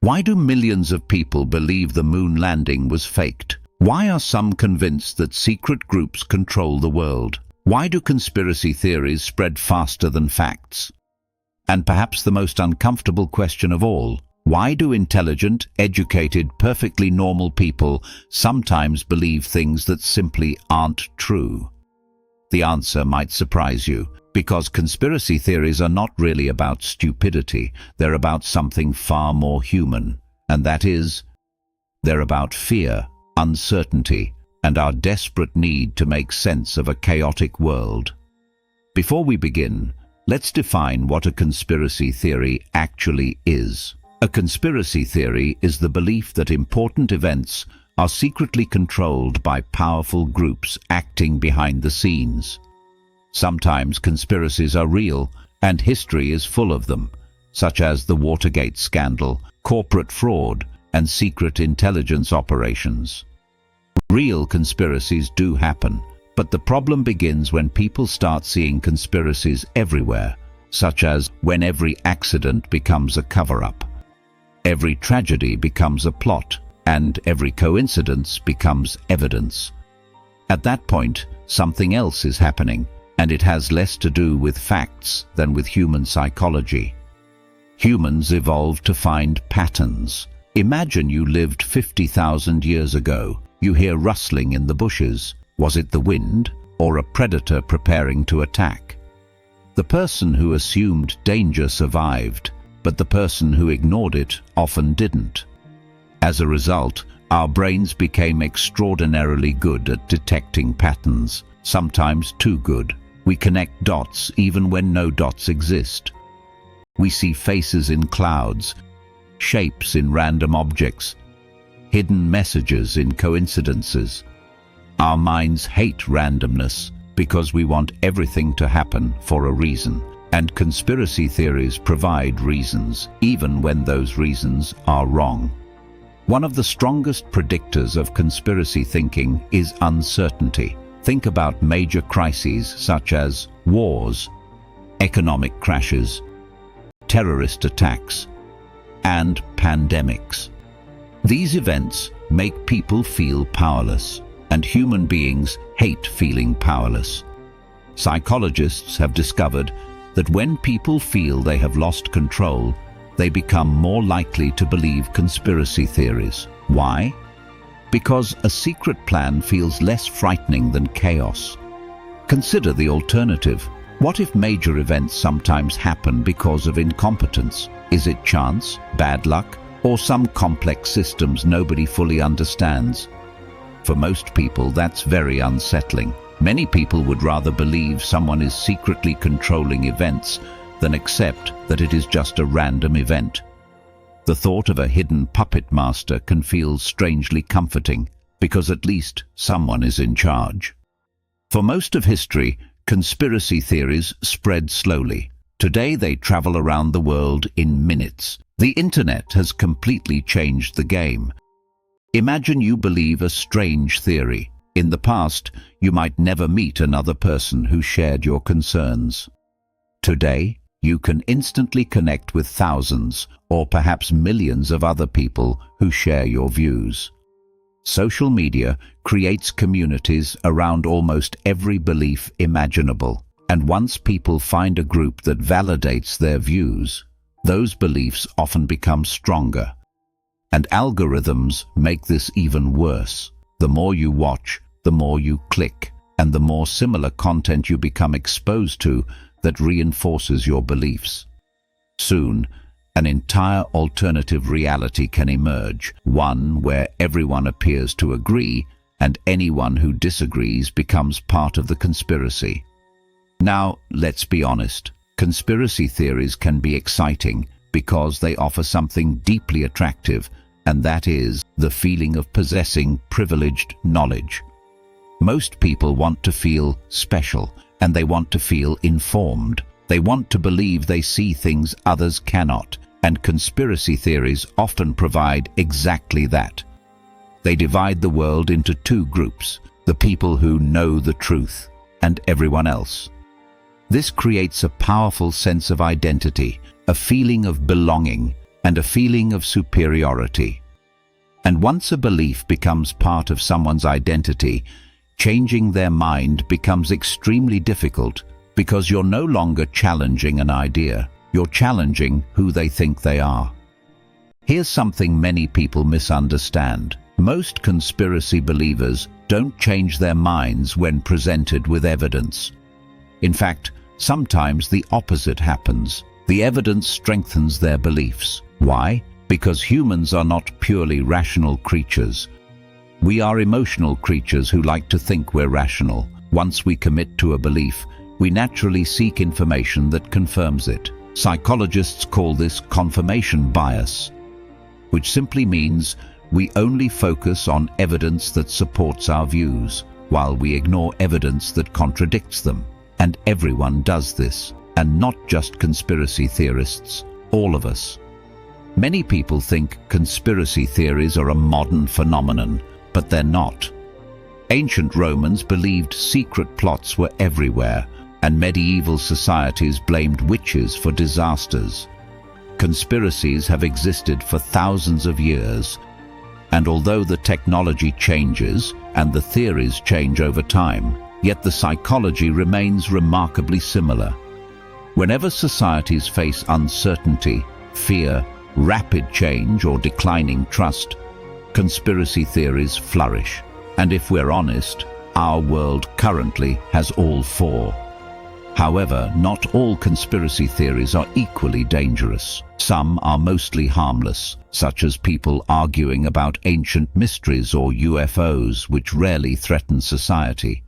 Why do millions of people believe the moon landing was faked? Why are some convinced that secret groups control the world? Why do conspiracy theories spread faster than facts? And perhaps the most uncomfortable question of all, why do intelligent, educated, perfectly normal people sometimes believe things that simply aren't true? The answer might surprise you, because conspiracy theories are not really about stupidity. They're about something far more human, and that is, they're about fear, uncertainty, and our desperate need to make sense of a chaotic world. Before we begin, let's define what a conspiracy theory actually is. A conspiracy theory is the belief that important events are secretly controlled by powerful groups acting behind the scenes. Sometimes conspiracies are real, and history is full of them, such as the Watergate scandal, corporate fraud, and secret intelligence operations. Real conspiracies do happen, but the problem begins when people start seeing conspiracies everywhere, such as when every accident becomes a cover-up, every tragedy becomes a plot, and every coincidence becomes evidence. At that point, something else is happening, and it has less to do with facts than with human psychology. Humans evolved to find patterns. Imagine you lived 50,000 years ago. You hear rustling in the bushes. Was it the wind or a predator preparing to attack? The person who assumed danger survived, but the person who ignored it often didn't. As a result, our brains became extraordinarily good at detecting patterns, sometimes too good. We connect dots even when no dots exist. We see faces in clouds, shapes in random objects, hidden messages in coincidences. Our minds hate randomness because we want everything to happen for a reason. And conspiracy theories provide reasons, even when those reasons are wrong. One of the strongest predictors of conspiracy thinking is uncertainty. Think about major crises such as wars, economic crashes, terrorist attacks, and pandemics. These events make people feel powerless, and human beings hate feeling powerless. Psychologists have discovered that when people feel they have lost control, they become more likely to believe conspiracy theories. Why? Because a secret plan feels less frightening than chaos. Consider the alternative. What if major events sometimes happen because of incompetence? Is it chance, bad luck, or some complex systems nobody fully understands? For most people, that's very unsettling. Many people would rather believe someone is secretly controlling events than accept that it is just a random event. The thought of a hidden puppet master can feel strangely comforting, because at least someone is in charge. For most of history, conspiracy theories spread slowly. Today they travel around the world in minutes. The internet has completely changed the game. Imagine you believe a strange theory. In the past, you might never meet another person who shared your concerns. Today, you can instantly connect with thousands or perhaps millions of other people who share your views. Social media creates communities around almost every belief imaginable, and once people find a group that validates their views, those beliefs often become stronger. And algorithms make this even worse. The more you watch, the more you click, and the more similar content you become exposed to that reinforces your beliefs. Soon, an entire alternative reality can emerge, one where everyone appears to agree, and anyone who disagrees becomes part of the conspiracy. Now, let's be honest. Conspiracy theories can be exciting because they offer something deeply attractive, and that is the feeling of possessing privileged knowledge. Most people want to feel special, and they want to feel informed. They want to believe they see things others cannot, and conspiracy theories often provide exactly that. They divide the world into two groups, the people who know the truth and everyone else. This creates a powerful sense of identity, a feeling of belonging, and a feeling of superiority. And once a belief becomes part of someone's identity, changing their mind becomes extremely difficult because you're no longer challenging an idea, you're challenging who they think they are. Here's something many people misunderstand. Most conspiracy believers don't change their minds when presented with evidence. In fact, sometimes the opposite happens. The evidence strengthens their beliefs. Why? Because humans are not purely rational creatures. We are emotional creatures who like to think we're rational. Once we commit to a belief, we naturally seek information that confirms it. Psychologists call this confirmation bias, which simply means we only focus on evidence that supports our views, while we ignore evidence that contradicts them. And everyone does this, and not just conspiracy theorists, all of us. Many people think conspiracy theories are a modern phenomenon, but they're not. Ancient Romans believed secret plots were everywhere, and medieval societies blamed witches for disasters. Conspiracies have existed for thousands of years, and although the technology changes and the theories change over time, yet the psychology remains remarkably similar. Whenever societies face uncertainty, fear, rapid change, or declining trust, conspiracy theories flourish. And if we're honest, our world currently has all four. However, not all conspiracy theories are equally dangerous. Some are mostly harmless, such as people arguing about ancient mysteries or UFOs, which rarely threaten society.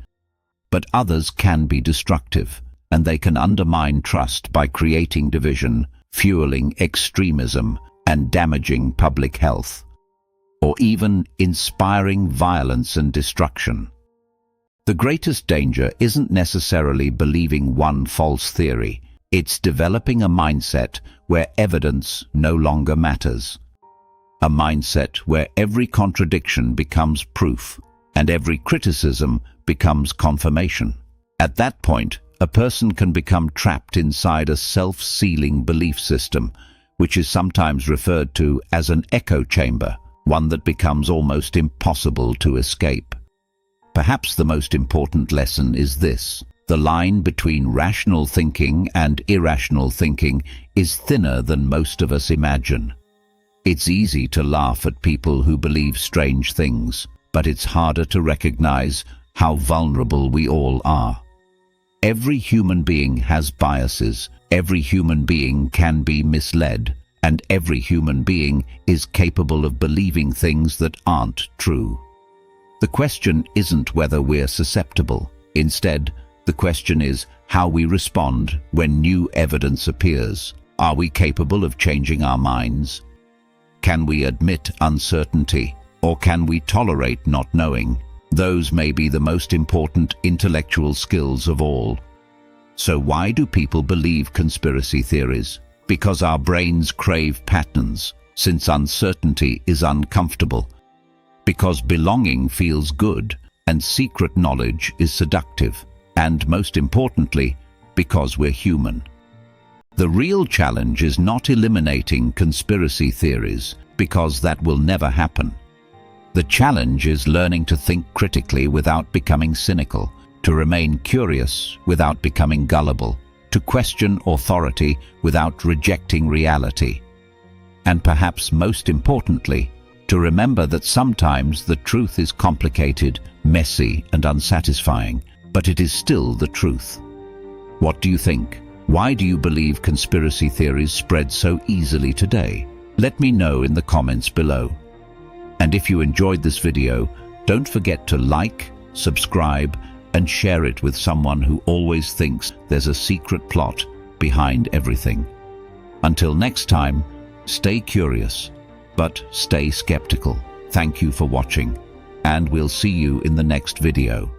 But others can be destructive, and they can undermine trust by creating division, fueling extremism, and damaging public health, or even inspiring violence and destruction. The greatest danger isn't necessarily believing one false theory. It's developing a mindset where evidence no longer matters. A mindset where every contradiction becomes proof, and every criticism becomes confirmation. At that point, a person can become trapped inside a self-sealing belief system, which is sometimes referred to as an echo chamber, one that becomes almost impossible to escape. Perhaps the most important lesson is this: the line between rational thinking and irrational thinking is thinner than most of us imagine. It's easy to laugh at people who believe strange things, but it's harder to recognize how vulnerable we all are. Every human being has biases, every human being can be misled, and every human being is capable of believing things that aren't true. The question isn't whether we're susceptible. Instead, the question is how we respond when new evidence appears. Are we capable of changing our minds? Can we admit uncertainty, or can we tolerate not knowing? Those may be the most important intellectual skills of all. So why do people believe conspiracy theories? Because our brains crave patterns, since uncertainty is uncomfortable. Because belonging feels good, and secret knowledge is seductive. And most importantly, because we're human. The real challenge is not eliminating conspiracy theories, because that will never happen. The challenge is learning to think critically without becoming cynical, to remain curious without becoming gullible, to question authority without rejecting reality. And perhaps most importantly, to remember that sometimes the truth is complicated, messy, and unsatisfying, but it is still the truth. What do you think? Why do you believe conspiracy theories spread so easily today? Let me know in the comments below. And if you enjoyed this video, don't forget to like, subscribe, and share it with someone who always thinks there's a secret plot behind everything. Until next time, stay curious, but stay skeptical. Thank you for watching, and we'll see you in the next video.